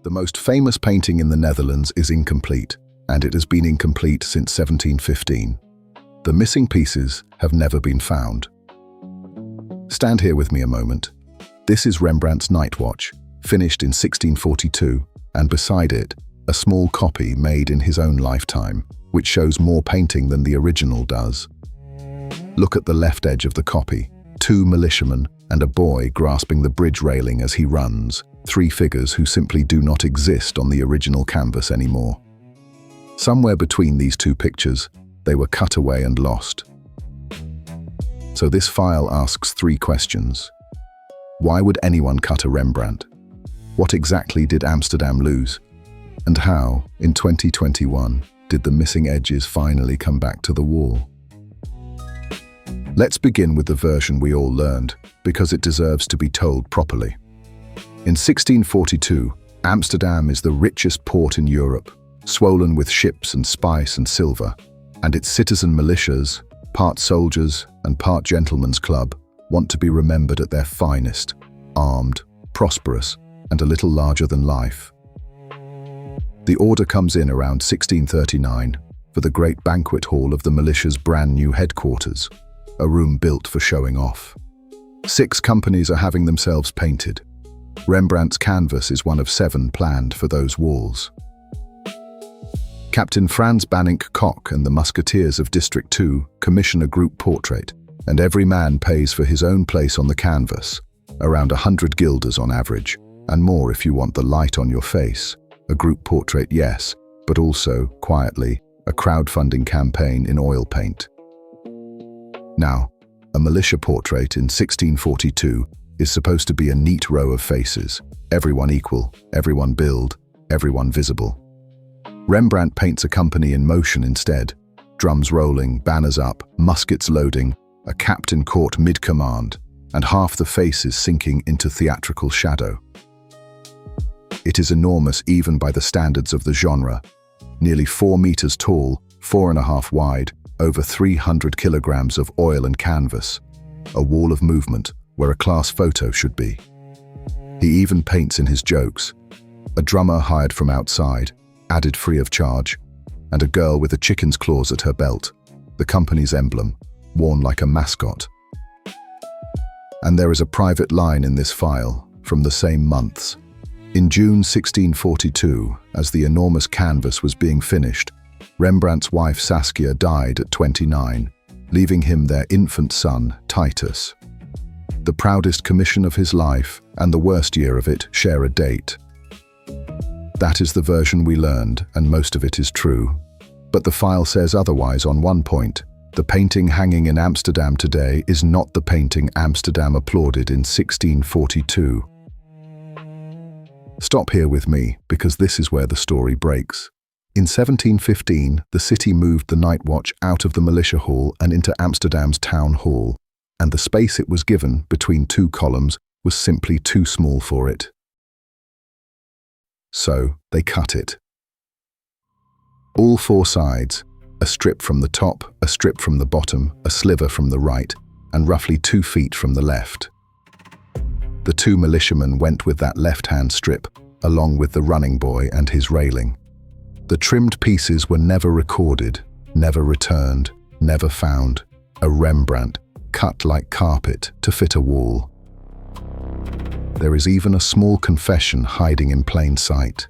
The most famous painting in the Netherlands is incomplete, and it has been incomplete since 1715. The missing pieces have never been found. Stand here with me a moment. This is Rembrandt's Night Watch, finished in 1642, and beside it, a small copy made in his own lifetime, which shows more painting than the original does. Look at the left edge of the copy. 2 militiamen and a boy grasping the bridge railing as he runs, 3 figures who simply do not exist on the original canvas anymore. Somewhere between these 2 pictures, they were cut away and lost. So this file asks 3 questions. Why would anyone cut a Rembrandt? What exactly did Amsterdam lose? And how, in 2021, did the missing edges finally come back to the wall? Let's begin with the version we all learned, because it deserves to be told properly. In 1642, Amsterdam is the richest port in Europe, swollen with ships and spice and silver, and its citizen militias, part soldiers and part gentlemen's club, want to be remembered at their finest, armed, prosperous, and a little larger than life. The order comes in around 1639 for the great banquet hall of the militia's brand new headquarters, a room built for showing off. 6 companies are having themselves painted. Rembrandt's canvas is one of 7 planned for those walls. Captain Frans Banninck Kock and the Musketeers of District 2 commission a group portrait, and every man pays for his own place on the canvas, around 100 guilders on average, and more if you want the light on your face. A group portrait, yes, but also, quietly, a crowdfunding campaign in oil paint. Now, a militia portrait in 1642 is supposed to be a neat row of faces, everyone equal, everyone billed, everyone visible. Rembrandt paints a company in motion instead, drums rolling, banners up, muskets loading, a captain caught mid-command, and half the faces sinking into theatrical shadow. It is enormous even by the standards of the genre, nearly 4 meters tall, 4.5 wide, over 300 kilograms of oil and canvas, a wall of movement where a class photo should be. He even paints in his jokes, a drummer hired from outside, added free of charge, and a girl with a chicken's claws at her belt, the company's emblem, worn like a mascot. And there is a private line in this file from the same months. In June 1642, as the enormous canvas was being finished, Rembrandt's wife Saskia died at 29, leaving him their infant son, Titus. The proudest commission of his life and the worst year of it share a date. That is the version we learned, and most of it is true. But the file says otherwise on one point. The painting hanging in Amsterdam today is not the painting Amsterdam applauded in 1642. Stop here with me, because this is where the story breaks. In 1715, the city moved the night watch out of the militia hall and into Amsterdam's town hall, and the space it was given between 2 columns was simply too small for it. So they cut it. All 4 sides, a strip from the top, a strip from the bottom, a sliver from the right, and roughly 2 feet from the left. The 2 militiamen went with that left-hand strip, along with the running boy and his railing. The trimmed pieces were never recorded, never returned, never found. A Rembrandt, cut like carpet to fit a wall. There is even a small confession hiding in plain sight.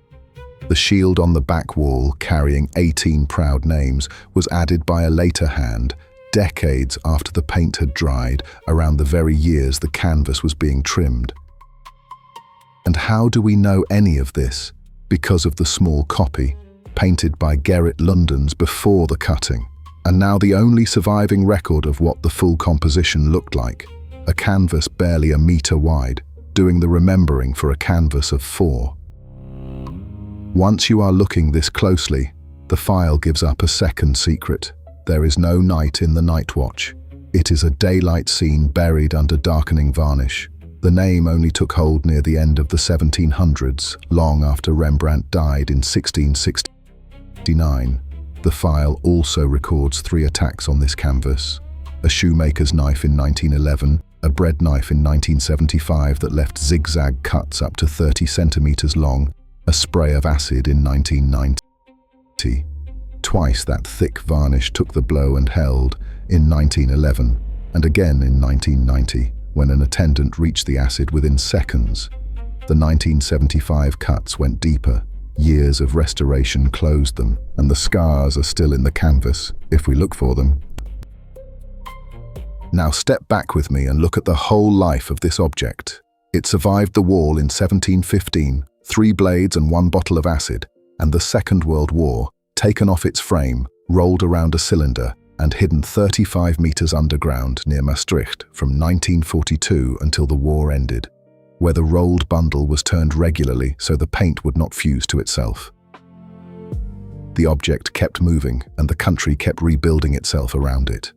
The shield on the back wall, carrying 18 proud names, was added by a later hand, decades after the paint had dried, around the very years the canvas was being trimmed. And how do we know any of this? Because of the small copy, painted by Gerrit Lundens before the cutting, and now the only surviving record of what the full composition looked like, a canvas barely a meter wide, doing the remembering for a canvas of 4. Once you are looking this closely, the file gives up a second secret. There is no night in the night watch. It is a daylight scene buried under darkening varnish. The name only took hold near the end of the 1700s, long after Rembrandt died in 1669. The file also records 3 attacks on this canvas: a shoemaker's knife in 1911, a bread knife in 1975 that left zigzag cuts up to 30 centimeters long, a spray of acid in 1990. Twice that thick varnish took the blow and held in 1911, and again in 1990, when an attendant reached the acid within seconds. The 1975 cuts went deeper. Years of restoration closed them, and the scars are still in the canvas, if we look for them. Now step back with me and look at the whole life of this object. It survived the wall in 1715, 3 blades and 1 bottle of acid, and the Second World War, taken off its frame, rolled around a cylinder, and hidden 35 meters underground near Maastricht from 1942 until the war ended, where the rolled bundle was turned regularly so the paint would not fuse to itself. The object kept moving, and the country kept rebuilding itself around it.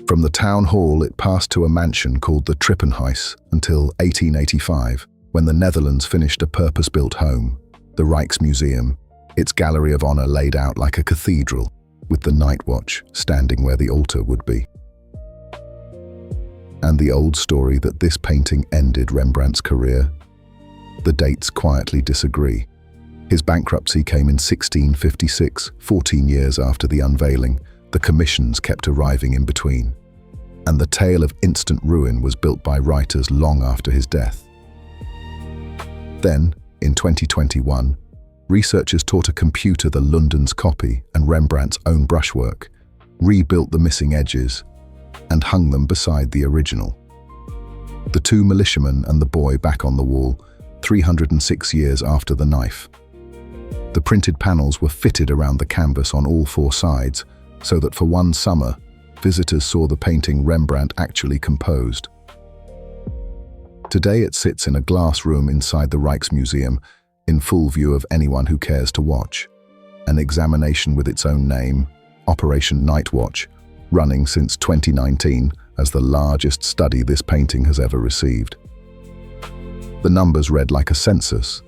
From the town hall, it passed to a mansion called the Trippenhuis until 1885, when the Netherlands finished a purpose-built home, the Rijksmuseum, its gallery of honor laid out like a cathedral, with the night watch standing where the altar would be. And the old story that this painting ended Rembrandt's career? The dates quietly disagree. His bankruptcy came in 1656, 14 years after the unveiling. The commissions kept arriving in between. And the tale of instant ruin was built by writers long after his death. Then, in 2021, researchers taught a computer the Lundens copy and Rembrandt's own brushwork, rebuilt the missing edges, and hung them beside the original. The 2 militiamen and the boy back on the wall, 306 years after the knife. The printed panels were fitted around the canvas on all 4 sides, so that for one summer, visitors saw the painting Rembrandt actually composed. Today it sits in a glass room inside the Rijksmuseum, in full view of anyone who cares to watch. An examination with its own name, Operation Night Watch, running since 2019 as the largest study this painting has ever received. The numbers read like a census,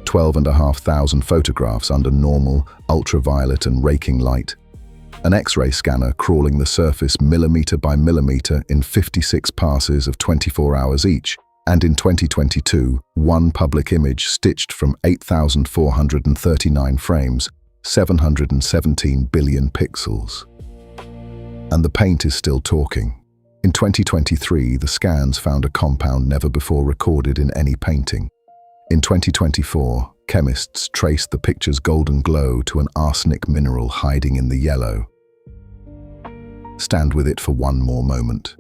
12,500 photographs under normal, ultraviolet and raking light, an X-ray scanner crawling the surface millimeter by millimeter in 56 passes of 24 hours each, and in 2022, 1 public image stitched from 8,439 frames, 717 billion pixels. And the paint is still talking. In 2023, the scans found a compound never before recorded in any painting. In 2024, chemists traced the picture's golden glow to an arsenic mineral hiding in the yellow. Stand with it for one more moment.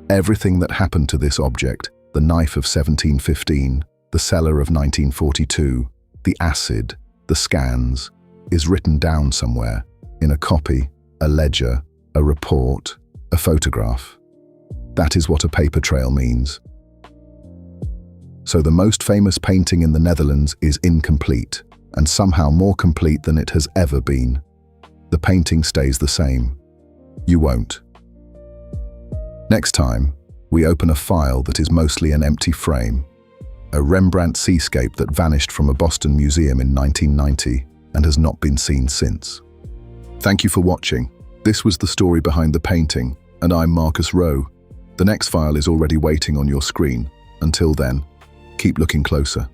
Everything that happened to this object, the knife of 1715, the cellar of 1942, the acid, the scans, is written down somewhere, in a copy, a ledger, a report, a photograph. That is what a paper trail means. So the most famous painting in the Netherlands is incomplete, and somehow more complete than it has ever been. The painting stays the same. You won't. Next time, we open a file that is mostly an empty frame, a Rembrandt seascape that vanished from a Boston museum in 1990 and has not been seen since. Thank you for watching. This was the story behind the painting, and I'm Marcus Rowe. The next file is already waiting on your screen. Until then, keep looking closer.